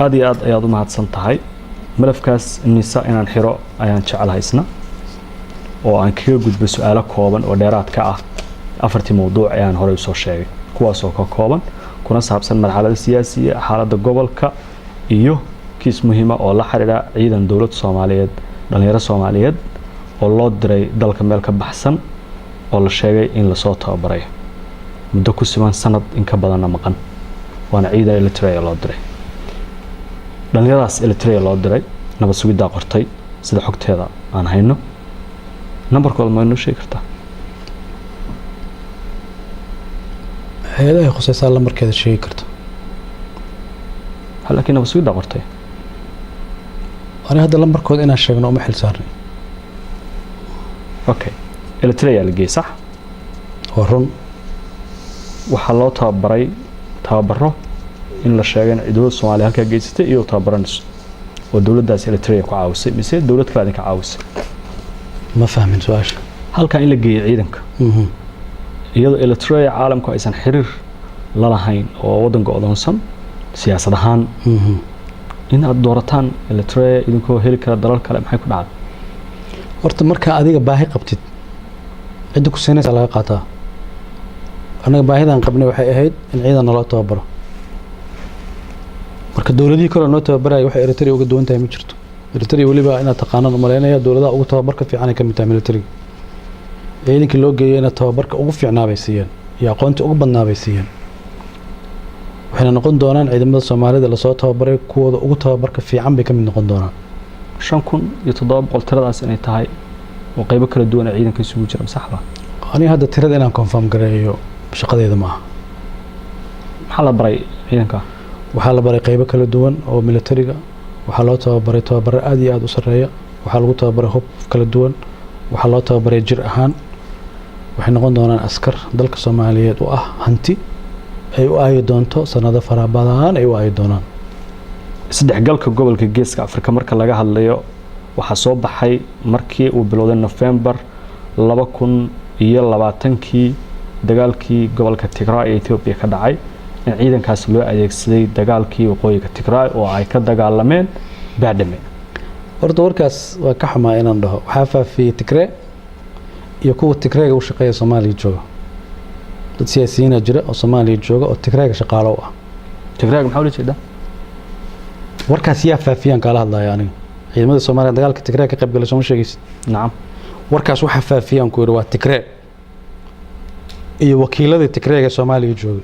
aad iyo aad ayaad u mahadsan tahay malafkaas nisa inaan xiro ayaan jecelahay isna oo aan kaga gudbo su'aalo kooban oo dheeraad ka ah afartii mawduuc ayaan hore u soo sheegay kuwaas oo ka kooban kuna saabsan marxaladda siyaasiga xaaladda gobolka iyo kiis muhiim ah oo la xiriira ciidan dawlad Soomaaliyeed dhalinyaro Soomaaliyeed oo loo diray dalka meel ka baxsan oo la sheegay in la soo tababaray muddo ku siman sanad in ka badan maqan waana ciidan Eritrea loo diray dhalinyaradaas Eritrea loo diray nabad sugidda qortay sida xogteeda aan hayno nambarkooda ma inoo sheegi kartaa hay'adaha khusaysan la markeeda sheegi karto laakiin nabad sugidda qortay أنا هذا لمبر كود إنا شغنا ومحل سارني. أوكي. إلتريا لقي صح؟ ورن. وحلو تابره إن لا شغنا دولة الصومالية هكا جيستي إيو تابرنس والدولة داس إلتريا كعاوس مثل دولة كلادين كعاوس. ما فاهمين سواش. هل كان لقي عيدنك؟ يلا إلتريا عالم كويسان حرير لا لهين وودن قادنسن سياسة دهان. إن الدورتان Eritrea idinkoo heli kara dalal kale maxay ku dhacday horta marka adiga baahi qabtid cid ku seenaysa laga qaataa anaga baahidan qabnay waxay ahayd in ciidan loo tababaro marka dawladii kale noo tababaray waxay Eritrea uga duwan tahay ma jirto Eritrea waliba ina taqaanaan u maleynaya dawladaha ugu tababarka fiican ay ka mid tahay military ciidankii loo geeyay ina tababarka ugu fiicnaa bay siiyeen iyo aqoonta ugu badnaa bay siiyeen waxayna noqon doonaan ciidamada Soomaalida la soo tababaray kuwooda ugu tababarka fiican bay ka mid noqon doonaan 5,700 tiradaas inay tahay oo qaybo kala duwan ciidanka isugu jira saxba aniga hadda tirada inaan confirm gareeyo shaqadeeda ma aha maxaa la baray ciidanka waxaa la baray qaybo kala duwan oo militariga waxaa loo tababaray tababar aad iyo aad u sareeya waxaa lagu tababaray hub kala duwan waxaa loo tababaray jir ahaan waxay noqon doonaan askar dalka Soomaaliyeed oo ah hanti ay u ay doonto sanado farabadan ay u ay doonaan saddex galka gobolka Geeska Afrika marka laga hadlayo waxa soo baxay markii uu bilowday November 2020 dagaalkii gobolka Tigray ee Ethiopia ka dhacay in ciidankaas loo adeegsaday dagaalkii waqooyiga Tigray oo ay ka dagaalameen baadhame horta warkaas waa ka xumaa inaan dhaho waxa faafiyay Tigray iyo kuwa Tigray u shaqeeya Soomaaliya jooga dad siyaasiyiin jira oo Soomaaliya jooga oo Tigray shaqaalo ah Tigray maxaa loo jeedaa warkaas yaa faafiyaan kala hadlayo aniga ciidamada Soomaaliya dagaalka Tigray ka qayb galay soo sheegaysid naam warkaas waxa faafiyaan ku yiri waa Tigray iyo wakiilada Tigray ee Soomaaliya jooga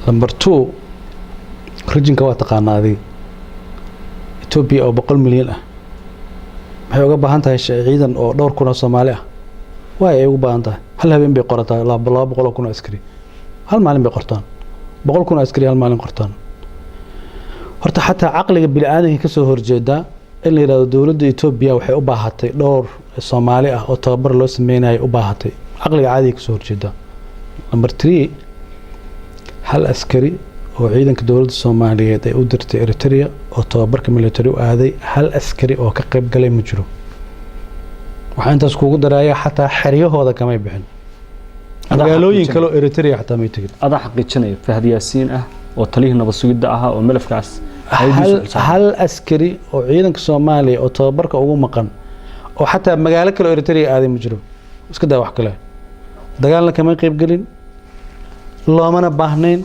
number 2 regionka waa taqaanaadii Ethiopia oo 100 milyan ah maxay uga baahan tahay ciidan oo dhowr kun oo Soomaali ah way ay ugu baahan tahay hal habeen bay qorataa 200 kun oo askari hal maalin bay qortaan 100 kun oo askari hal maalin qortaan horta xataa aqliga bini'aadamka ka soo horjeeda in la yiraahdo dawladda Ethiopia waxay u baahatay dhowr Soomaali ah oo tababar loo sameeyay u baahatay aqliga caadi ka soo horjeeda number 3 hal askari oo ciidanka dawladda Soomaaliyeed ay u dirtay Eritrea oo tababarka military u aaday hal askari oo ka qayb galay ma jiro waxa intaas kuugu daraaya xataa xeriyahooda kama bixin magaalooyin kale oo Eritrea xataa ma tagin ada xaqiijinaya Fahad Yaasiin ah oo taliyada nabad sugidda ah oo malafkaas hal askari oo ciidanka Soomaaliya oo tababarka ugu maqan oo xataa magaalo kale oo Eritrea aaday ma jiro iska daa wax kale dagaalna kama qayb galin loomana baahnayn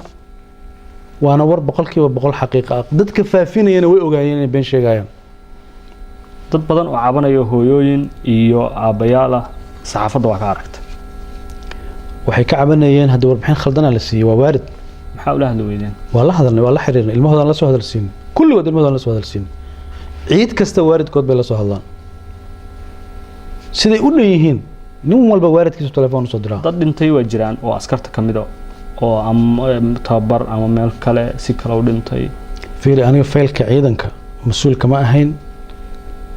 waana war 100% xaqiiqo ah dadka faafinayna way ogaayeen inay been sheegayaan dad badan oo caabanayo hooyooyin iyo aabayaal ah saxaafadda waa ka aragtay waxay ka cabanayeen hadda warbixin khaldan la siiyay waa waarid maxaa u la hadla weydeen waa la hadalnay waa la xiriirnay ilmahoodan la soo hadalsiin kulligood ilmahoodan la soo hadalsiin ciid kasta waaridkood bay la soo hadlaan siday u leeyihiin nin walba waaridkiisa telefoon soo diraa dad dhintay waa jiraan oo askarta kamid ah oo ama tababar ama meel kale si kale u dhintay fiiri aniga faylka ciidanka mas'uul kama ahayn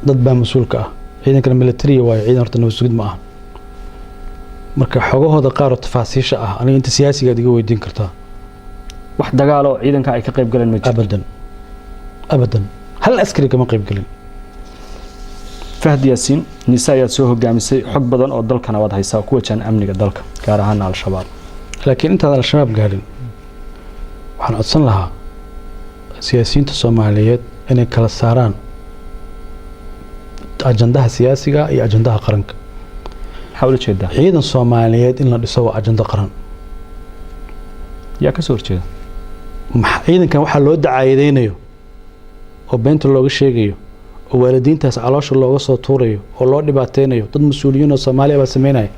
dad baa mas'uulka ah ciidanka military waa ciidan horta nabad sugid ma aha marka xogahooda qaar oo tafaasiisha ah aniga inta siyaasiga adiga weydiin kartaa wax dagaal oo ciidanka ay ka qayb galeen ma jiro abadan hal askari kama qayb galin Fahad Yaasiin nisa ayaa soo hogaamisay xog badan oo dalkana wad haysaa ku wajan amniga dalka gaar ahaan al-shabaab laakiin inta al-shabaab gaarin waxaan codsan lahaa siyaasiyiinta Soomaaliyeed inay kala saaraan ajandaha siyaasiga iyo ajandaha qaranka. حاول تشيدا ciidan Soomaaliyeed in la dhiso waa ajanda qaran. يا كسور تشيدا ciidankan waxa loo dacaayadeynayo oo beenta looga sheegayo oo waalidiintaas caloosha looga soo tuurayo oo loo dhibaateynayo dad mas'uuliyiin oo Soomaaliya baa sameynaya.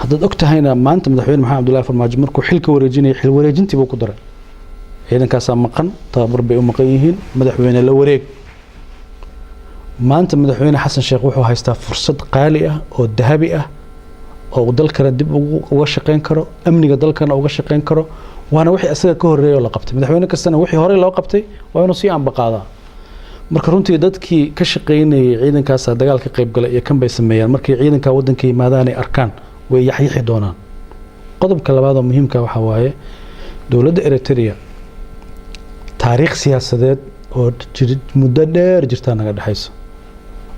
haddaad og tahayna maanta madaxweyne Maxamed Abdullaahi Farmaajo markuu xilka wareejinay xil wareejintii buu ku daray ciidankaas maqan tababar bay u maqan yihiin madaxweyne la wareeg. maanta madaxweyne Xasan Sheekh wuxuu haystaa fursad qaali ah oo dahabi ah oo dalkana dib uga shaqeyn karo amniga dalkana uga shaqeyn karo waana wixii asaga ka horeeyay oo la qabtay madaxweyne kastana wixii hore loo qabtay waa inuu sii anbaqaadaa. marka runtii dadkii ka shaqeynayay ciidankaas dagaal ka qayb galay iyo kan bay sameeyaan markii ciidanka waddanka yimaadaan ay arkaan way yaxyixi doonaan. qodobka labaad oo muhiimka waxa waaye dowladda Eritrea taariikh siyaasadeed oo muddo dheer jirta naga dhaxayso.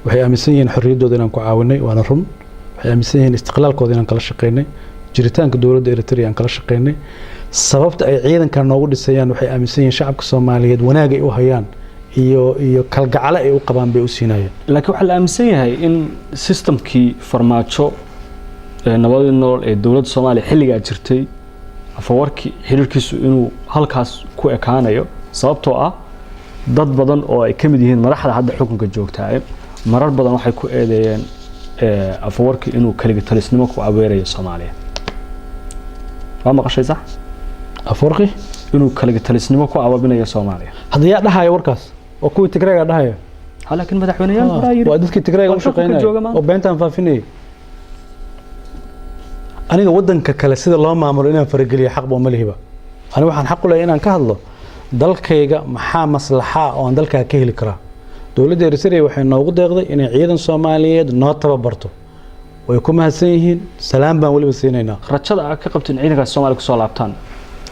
waxay aaminsan yihiin xorriyadooda inaan ku caawinay waana run. waxay aaminsan yihiin istiqlaalkooda inaan kala shaqeynay jiritaanka dowladda Eritrea aan kala shaqeynay. sababta ay ciidanka noogu dhisayaan waxay aaminsan yihiin shacabka Soomaaliyeed wanaag ay u hayaan iyo kalgacal ay u qabaan bay u siinayeen. laakiin waxa la aaminsan yahay in systemkii farmaajo nabadii nool ee dowladda Soomaaliya xilliga jirtay afawarkii xiriirkiisu inuu halkaas ku ekaanayo sababtoo ah dad badan oo ay kamid yihiin madaxda hadda xukunka joogtaa marar badan waxay ku eedeeyeen afawarkii inuu kaliya talisnimo ku abeerayo Soomaaliya. waa maqashay sax afawarkii inuu kaliya talisnimo ku abaabinayo Soomaaliya. hadda yaa dhahayo warkaas oo kuwii Tigreega dhahayo laakiin madaxweynayaal hore ayay waa dadkii Tigreega u shaqeynayay oo beentan faafinayay. aniga waddanka kale sida loo maamulo inaan farageliyo xaq boo ma lihiba. aniga waxaan xaq u leeyahay inaan ka hadlo dalkayga maxaa maslaxa oo aan dalka ka heli karaa. dowladda Eritrea waxay noogu deeqday inay ciidan Soomaaliyeed noo tababarto. way ku mahadsan yihiin salaam baan waliba siinaynaa. rajada ka qabtin ciidankaas Soomaaliya ku soo laabtaan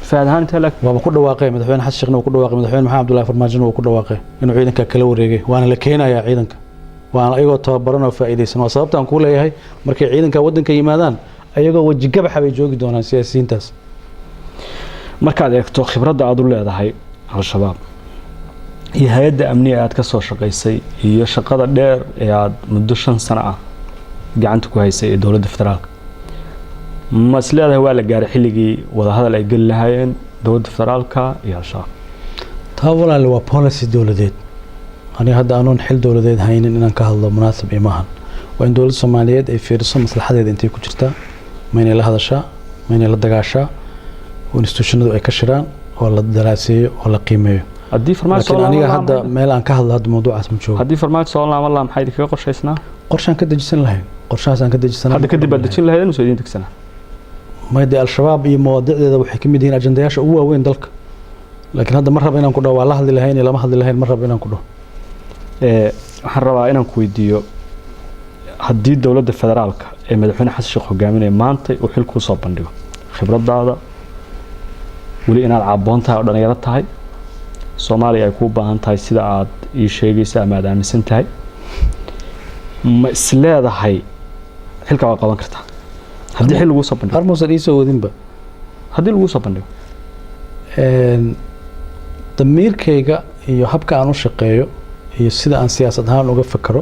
faadahaan inta lag waa ku dhawaaqay madaxweyne Xasan Sheekh ku dhawaaqay madaxweyne Maxamed Abdullaahi Farmaajo uu ku dhawaaqay inuu ciidanka kala wareegay waana la keenayaa ciidanka waana ayagoo tababaran oo faa'iideysan oo sababtaan ku leeyahay markay ciidanka waddanka yimaadaan ayagoo waji gabax bay joogi doonaan siyaasiyiintaas. markaad eegto khibradda aad u leedahay al-shabaab iyo hay'adda amniga aad ka soo shaqeysay iyo shaqada dheer ee aad muddo 5 sano ah gacanta ku haysay ee dowladda federaalka ma isleedahay waa la gaaray xilligii wada hadal ay gali lahaayeen dowladda federaalka iyo al-shabaab. taa walaal waa policy dowladeed. aniga hadda aanun xil dowladeed haynin inaan ka hadlo munaasab imahan waa in dowladda Soomaaliyeed ay fiiriso maslaxadeeda intay ku jirtaa ma inay la hadashaa ma inay la dagaashaa oo institutionadu ay ka shiraan oo la daraaseeyo oo la qiimeeyo. haddii farmaajo aniga hadda meel aan ka hadlo hadda mawduucaas ma joogo. haddii farmaajo soo laama la maxay kaga qorshaysnaa qorshaan ka dejisan lahayn qorshahaas aan ka dejisanaa hadda kadib baad dejin lahaydeen soo idin degsanaa. maayda al-shabaab iyo mawaadiicdeeda waxay ka mid yihiin ajandayaasha ugu waaweyn dalka laakiin hadda ma rabo inaan ku dhaw waa la hadli lahayn lama hadli lahayn ma rabo inaan ku dhaw. waxaan rabaa inaan ku weydiiyo haddii dowladda federaalka ee madaxweyne Xasan Sheekh hogaaminaya maanta uu xil ku soo bandhigo khibradaada wali inaad caaboon tahay oo dhalinyaro tahay Soomaaliya ay ku baahan tahay sida aad ii sheegaysa ama aad aaminsan tahay ma isleedahay xilka waa qaban kartaa haddii xil lagu soo bandhigo armuusan ii soo wadinba haddii lagu soo bandhigo damiirkayga iyo habka aan u shaqeeyo iyo sida aan siyaasad ahaan uga fakaro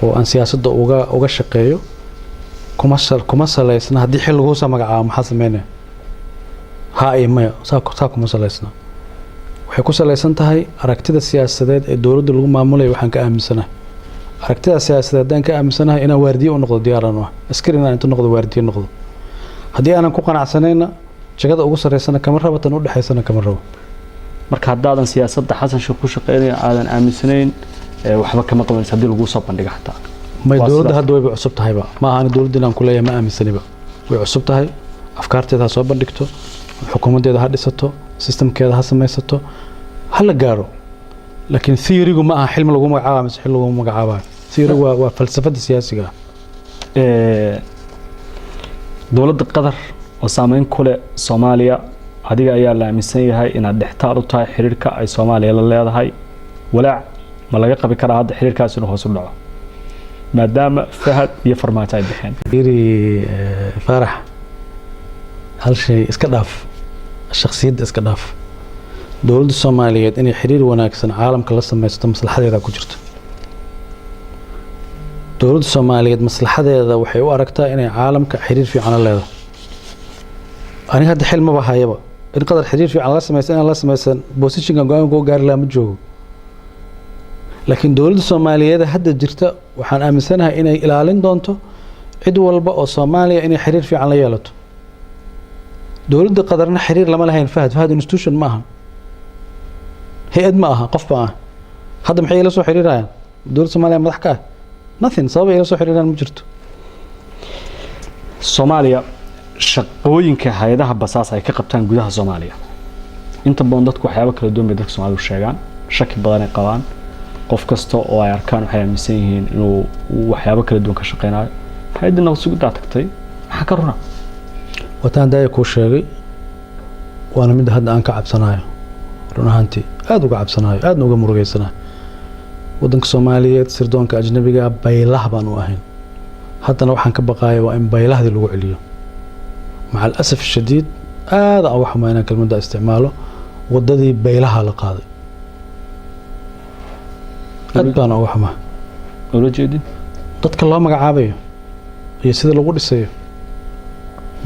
oo aan siyaasadda uga shaqeeyo kuma saleysna haddii xil lagu soo magacaabo maxaa sameynaya haa iyo maya saa kuma saleysna waxay ku saleysan tahay aragtida siyaasadeed ee dowladda lagu maamulayo waxaan ka aaminsanahay aragtida siyaasadeed haddaan ka aaminsanahay inaan waardiye u noqdo diyaaraan ah askari inaan inta noqdo waardiye noqdo haddii aanan ku qanacsanayna jagada ugu sareysana kama rabo tan u dhaxaysana kama rabo. marka haddaadan siyaasadda Xasan Sheekh ku shaqeynay aadan aaminsanayn waxba kama qabanaysa haddii lagu soo bandhigo xataa may dowladda hadda way cusub tahayba ma ahan dowladda inaan ku leeyahay ma aaminsaniba way cusub tahay afkaarteeda ha soo bandhigto xukuumadeeda ha dhisato systemkeeda ha samaysato ha la gaaro laakiin theory-gu ma aha xilmi lagu magacaabo mise xil lagu magacaabo theory-gu waa falsafada siyaasiga dowladda Qatar oo saameyn ku leh Soomaaliya adiga ayaa la aaminsan yahay inaad dhextaal u tahay xiriirka ay Soomaaliya la leedahay walaac ma laga qabi karaa hadda xiriirkaas inuu hoos u dhaco maadaama Fahad iyo Farmaajo ay bixeen farax hal shay iska dhaaf shakhsiyadda iska dhaaf dowladda Soomaaliyeed inay xiriir wanaagsan caalamka la samaysato maslaxadeeda ku jirto dowladda Soomaaliyeed maslaxadeeda waxay u aragtaa inay caalamka xiriir fiican la leedahay aniga hadda xil ma bahayaba in qadar xiriir fiican la samaysan in la samaysan position go'aan go gaar la ma joogo laakiin dowladda Soomaaliyeed hadda jirta waxaan aaminsanahay inay ilaalin doonto cid walba oo Soomaaliya inay xiriir fiican la yeelato dowladda qadarna xiriir lama lahayn fahad institution ma aha hay'ad ma aha qof baa hadda maxay la soo xiriirayaan dowladda Soomaaliya madax ka nothing sabab ay la soo xiriiraan ma jirto Soomaaliya shaqooyinka hay'adaha basaas ay ka qabtaan gudaha Soomaaliya inta badan dadku waxyaabo kala duwan bay dadka Soomaalidu sheegaan shaki badan ay qabaan qof kasta oo ay arkaan waxay aaminsan yihiin inuu waxyaabo kala duwan ka shaqeynayo hay'adda nabad sugidda tagtay maxaa ka runa wataan daay ku sheegay waana mid hadda aan ka cabsanayo run ahaantii aad uga cabsanayo aadna uga murugeysanayo waddanka Soomaaliyeed sirdoonka ajnabiga baylah baan u ahayn haddana waxaan ka baqayaa waa in baylahdii lagu celiyo macal asaf shadiid aad aan wax ma inaan kelmadda isticmaalo wadadii baylaha la qaaday aad baan uga xumaa oo jeedin dadka loo magacaabayo iyo sida lagu dhisayo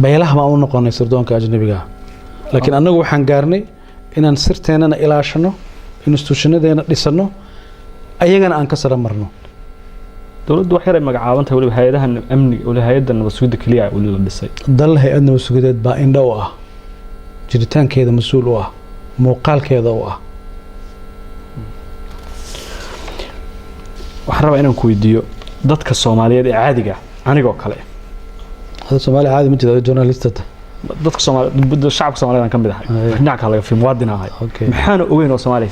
baylaha ma u noqonay sirdoonka ajnabiga laakiin anagu waxaan gaarnay inaan sirteenana ilaashano institutionadeena dhisano ayagana aan ka sara marno dowladdu wax yar ay magacaabantahay waliba hay'adaha amniga waliba hay'adda nabad sugidda kaliya ay la dhisay dal hay'ad nabad sugideed baa indho u ah jiritaankeeda mas'uul u ah muuqaalkeeda u ah waxaan rabaa inaan ku weydiiyo dadka Soomaaliyeed ee caadiga anigoo kale هذا سؤال عادي من جد جورناليست dadka Soomaaliyeed shacabka Soomaaliyeed ka mid ahay dhinaca laga fi muwaadinahay maxaana ogeyn oo Soomaaliya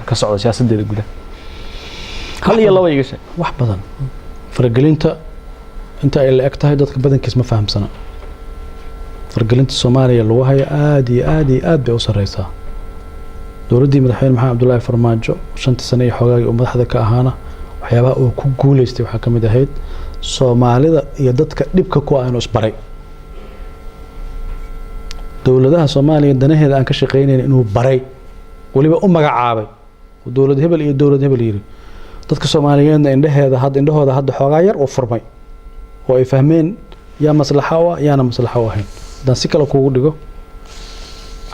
ka socda siyaasadeeda gudaha hal iyo laba iga sheeg wax badan fargelinta inta ay la eg tahay dadka badankiis ma fahamsana fargelinta Soomaaliya lagu hayo aad bay u sareysaa dowladdii madaxweyne Maxamed Abdullaahi Farmaajo 5 sano iyo xogaagii oo madaxda ka ahaana waxyaabaha uu ku guuleystay waxa kamid ahayd Soomaalida iyo dadka dhibka ku ah inuu isbaray dowladaha Soomaaliya danaheeda aan ka shaqeynayna inuu baray waliba u magacaabay dowlad hebel iyo dowlad hebel yiri dadka Soomaaliyeedna indhahooda hadda xoogaa yar oo furmay oo ay fahmeen yaa maslaxa u ah yaana maslaxa u ahayn dan si kale kuugu dhigo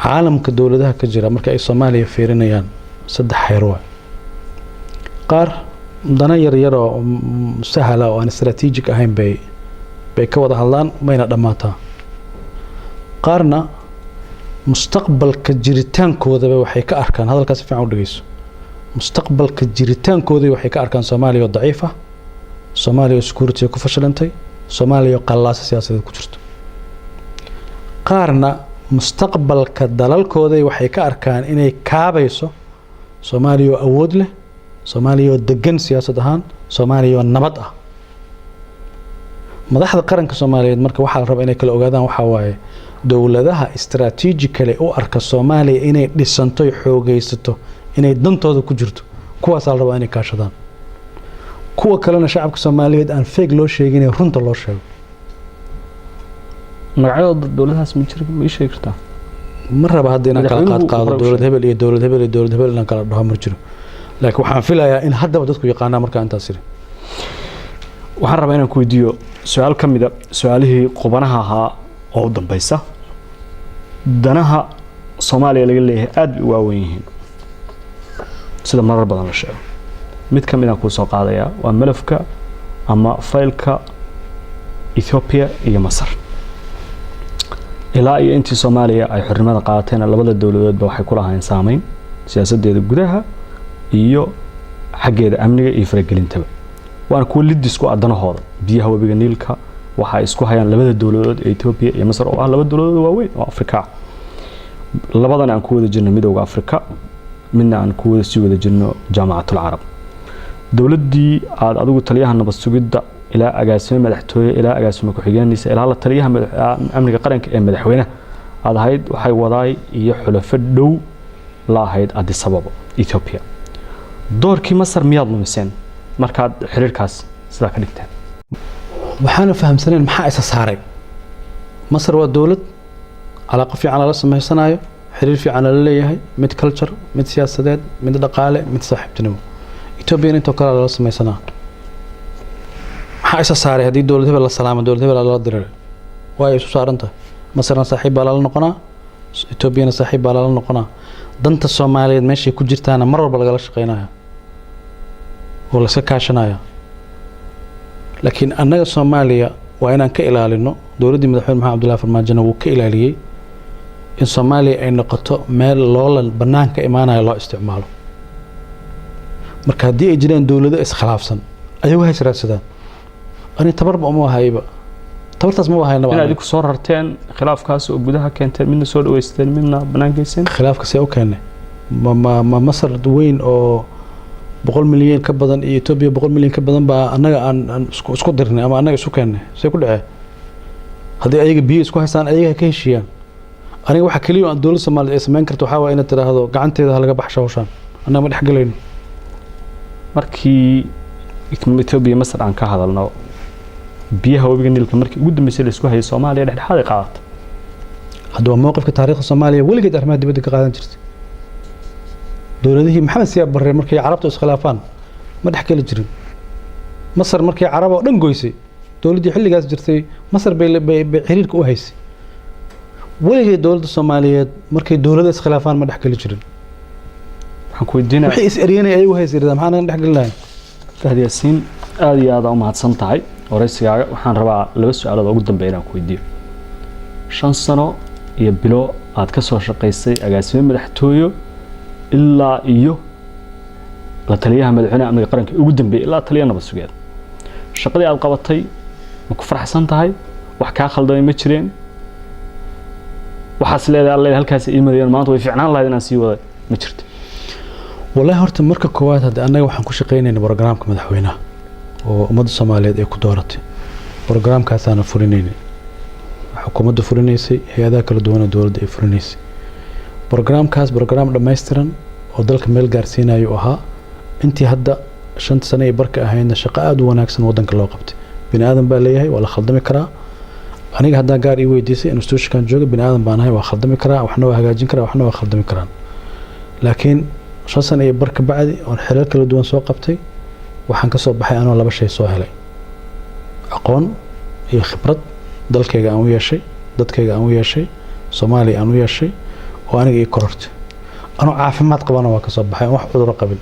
caalamka dowladaha ka jira marka ay Soomaaliya fiirinayaan saddex xeer waa qaar dana yar oo sahla oo aan strategic ahayn bay ka wada hadlaan mayna dhamaataa qaarna mustaqbalka jiritaankooda waxay ka arkaan hadalkaas fiican u dhageyso mustaqbalka jiritaankooda waxay ka arkaan Soomaaliya daciif ah Soomaaliya security ku fashilantay Soomaaliya qallaas siyaasadeed ku jirto qaarna mustaqbalka dalalkooda waxay ka arkaan inay kaabayso Soomaaliya awood leh Soomaaliya degan siyaasad ahaan Soomaaliya nabad ah madaxda qaranka Soomaaliyeed marka waxa la rabaa inay kala ogaadaan waxa waaye dowladaha strategically u arka Soomaaliya inay dhisanto xoogaysato inay dantooda ku jirto kuwaas la rabaa inay kaashadaan kuwa kalena shacabka Soomaaliyeed aan feeg loo sheegin runta loo sheego magacyada dowladahaas ma jiro ma sheegi kartaa ma raba hadda inaan kala qaado dowlad hebel iyo dowlad hebel inaan kala dhaho ma jiro laakiin waxaan filayaa in haddaba dadku yaqaanaa marka intaas yiri waxaan rabaa inaan ku weydiiyo su'aal ka mid ah su'aalihii qubanaha ahaa oo u dambaysa danaha Soomaaliya laga leeyahay aad u waaweyn yihiin sida marar badan la sheego mid ka mid ah ku soo qaadaya waa malafka ama faylka Ethiopia iyo Masar ilaa iyo intii Soomaaliya ay xornimada qaateen labada dawladoodba waxay ku lahaayeen saameyn siyaasadeeda gudaha iyo xaggeeda amniga iyo faragelintaba waan ku lidisku adanahooda biyaha wabiga Niilka waxa isku hayaan labada dawladood ee Ethiopia iyo Masar oo ah laba dawladood waaweyn oo Afrika labadan aan ku wada jirno midowga Afrika midna aan ku wada sii wada jirno Jaamacatul Carab dawladdii aad adigu taliyaha nabad sugidda ilaa agaasimo madaxtooye ilaa agaasimo ku xigeenaysa ilaa la taliyaha amniga qaranka ee madaxweynaha aad ahayd waxay wadaay iyo xulafo dhow la ahayd Addis Ababa Ethiopia doorkii Masar miyaad lumiseen markaad xiriirkaas sida ka dhigteen waxaan fahamsaneen maxaa isa saaray Masar waa dawlad علاقة في على رأس ما يصنعه xiriir fiican la leeyahay mid culture mid siyaasadeed mid dhaqaale mid saaxiibtinimo Ethiopia inta kala la sameeysanaa maxaa isa saaray hadii dawlad hebel la salaamo dawlad hebel la diray way isu saaranta masarna saaxiib baa la noqonaa Ethiopia saaxiib baa la noqonaa danta Soomaaliyeed meesha ku jirtaana mar walba laga shaqeynaayo oo la iska kaashanaayo laakiin annaga Soomaaliya waa inaan ka ilaalino dawladda madaxweyne Maxamed Abdullaahi Farmaajo uu ka ilaaliyay in Soomaaliya ay noqoto meel loolan banaanka imaanayo loo isticmaalo marka hadii ay jiraan dawlado iskhilaafsan ayagu hay sharaadsadaan ani tabarba uma hayba tabartaas ma wahayna inaad ku soo rarteen khilaafkaas oo gudaha keenteen midna soo dhaweysteen midna banaankiiseen khilaafka see u keenay ma Masar weyn oo 100 milyan ka badan iyo Ethiopia 100 milyan ka badan baa anaga aan isku dirnay ama anaga isu keenay see ku dhacay hadii ayaga biyo isku haystaan ayaga ka heshiiyaan aniga waxa kaliya aan dawladda Soomaaliyeed ay sameyn karto waxa waa in ay tiraahdo gacanteeda laga baxsho hawshan anaga ma dhaxgalayno markii Ethiopia Masar aan ka hadalno biyaha wabiga Niilka markii ugu dambeysay la isku hayay Soomaaliya dhexdhexaad ay qaadatay hadaba mowqifka taariikhda Soomaaliya waligeed arrimaha dibadda ka qaadan jirtay dawladihii Maxamed Siyaad Barre markii carabtu iskhilaafaan ma dhaxgali jirin Masar markii carab oo dhan goysay dawladdii xilligaas jirtay Masar bay xiriirka u haysay waligeed dawladda Soomaaliyeed markii dawladda iskhilaafaan ma dhaxgali jirin waxaan ku weydiinaa wixii is eriyeen ay u haysay maxaan dhaxgalnaa tahdiyaasiin aad iyo aad u mahadsan tahay waraysigaaga waxaan rabaa laba su'aalood ugu dambeeyay ku weydiiyo 5 sano iyo bilo aad ka soo shaqaysay agaasimo madaxtooyo ilaa iyo la taliyaha madaxweynaha amniga qaranka ugu dambeeyay ilaa taliyaha nabad sugeed shaqadii aad qabatay ma ku faraxsan tahay wax ka khaldamay ma jireen waxaas leedahay halkaas ay marayeen maanta way fiicnaan lahayd inaan sii wada ma jirto wallahi horta marka koowaad hadda anaga waxaan ku shaqeynaynaa barnaamijka madaxweynaha oo ummadda Soomaaliyeed ay ku dooratay barnaamijkaas aan fulinaynay xukuumadda fulinaysay hay'adaha kala duwan ee dawladda ay fulinaysay barnaamijkaas barnaamij dhameystiran oo dalka meel gaarsiinayo ahaa intii hadda 5 sano ay barka ahayn shaqo aad u wanaagsan wadanka loo qabtay bini aadan baa leeyahay wala khaldami karaa aniga hadda gaar ii weydiisay institution jooga bini aadan baan ahay waa khaldami karaa waxna waa hagaajin karaa waxna waa khaldami karaan laakiin 5 sano ay barka bacdi oo xilal kala duwan soo qabtay waxaan ka soo baxay anoo laba shay soo helay aqoon iyo khibrad dalkayga aan u yeeshay dadkayga aan u yeeshay Soomaaliya aan u yeeshay oo aniga ii korortay anoo caafimaad qabana waa ka soo baxay wax cudur qabin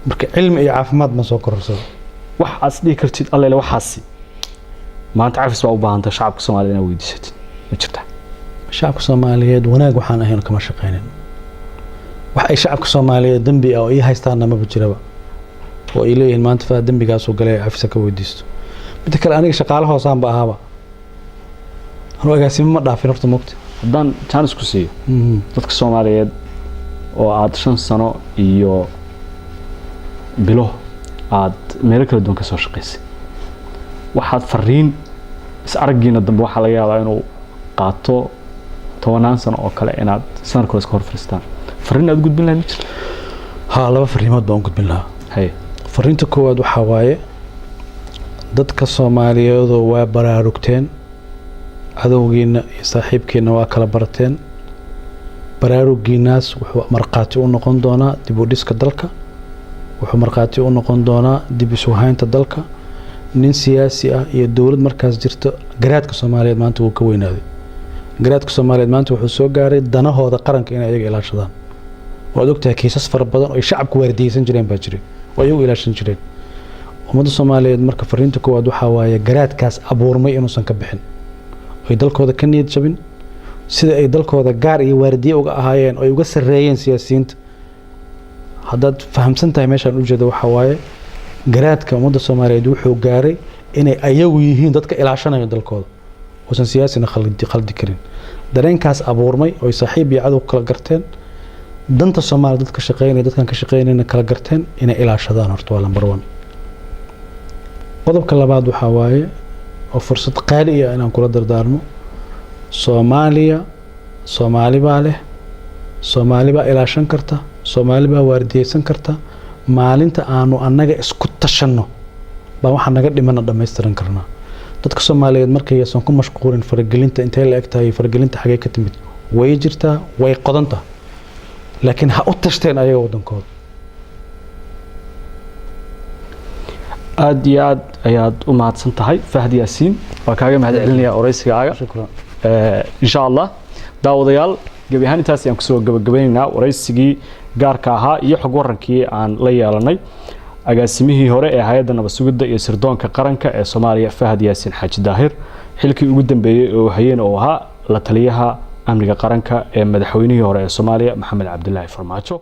marka cilmi iyo caafimaad ma soo kororsado wax aad dhigi kartid alle waxaasi maanta cafis baa u baahanta shacabka Soomaaliyeed inay weydiisatid ma jirta shacabka Soomaaliyeed wanaag waxaan ahayn kama shaqeynin wax ay shacabka Soomaaliyeed dambi ah oo ay haystaan ma jiraba oo ay leeyihiin maanta fa dambigaas oo galay cafis ka weydiisto mid kale aniga shaqaalaha hoosaan ba ahaba anoo agaasimo ma dhaafin horta moogta haddaan chance ku siiyo dadka Soomaaliyeed oo aad 5 sano iyo bilo aad meel kala duwan ka soo shaqaysay waxaad fariin is aragiina dambe waxa laga yaabaa inuu qaato 10 sano oo kale inaad sanad kale iska hor fariistaan fariin aad gudbin lahayd ha laba fariimood baan gudbin lahaa hay fariinta koowaad waxa waaye dadka Soomaaliyeed waa baraarugteen adowgiina iyo saaxiibkiina waa kala barteen baraarugiinaas wuxuu marqaati u noqon doonaa dib u dhiska dalka wuxuu marqaati u noqon doonaa dib u soo haynta dalka nin siyaasi ah iyo dawlad markaas jirto garaadka Soomaaliyeed maanta uu ka weynaaday garaadka Soomaaliyeed maanta wuxuu soo gaaray danahooda qaranka inay ayaga ilaashadaan waad ogtahay kiisas fara badan oo shacabku waardiyaysan jireen baa jiray oo ay u ilaashan jireen ummadda Soomaaliyeed marka fariinta koowaad waxa waaye garaadkaas abuurmay inuusan ka bixin ay dalkooda ka niyad jabin sida ay dalkooda gaar iyo waardiye uga ahaayeen oo uga sareeyeen siyaasiyiinta haddaad fahamsan tahay meeshaan u jeedo waxa waaye garaadka ummadda Soomaaliyeed wuxuu gaaray inay ayagu yihiin dadka ilaashanaya dalkooda oo siyaasina khaldi karin dareenkaas abuurmay oo saaxiib iyo cadow kala garteen danta Soomaaliyeed dadka shaqeynaya dadkan ka shaqeynayna kala garteen inay ilaashadaan horta waa number 1 qodobka labaad waxa waaye oo fursad qaali ah inaan kula dardaarmo Soomaaliya Soomaali baa leh Soomaali baa ilaashan karta Soomaali baa waardiyaysan karta maalinta aanu annaga isku tashanno baa waxa naga dhimana dhameystiran karnaa dadka Soomaaliyeed markay aysan ku mashquulin faragelinta intee la eg tahay faragelinta xagee ka timid way jirtaa way qodanta laakiin ha u tashteen ayaga wadankooda aad iyo aad ayaad u mahadsan tahay Fahdi Yaasiin waa kaaga mahadcelinayaa waraysigaaga shukran insha Allah daawadayaal gabi ahaan intaas ayaan kusoo gabagabaynaynaa waraysigii gaarka ahaa iyo xog warankii aan la yeelanay agaasimihii hore ee hay'adda nabad sugidda iyo sirdoonka qaranka ee Soomaaliya Fahdi Yaasiin Xaaji Daahir xilkii ugu dambeeyay oo hayeen oo ahaa la taliyaha amniga qaranka ee madaxweynihii hore ee Soomaaliya Maxamed Cabdullaahi Farmaajo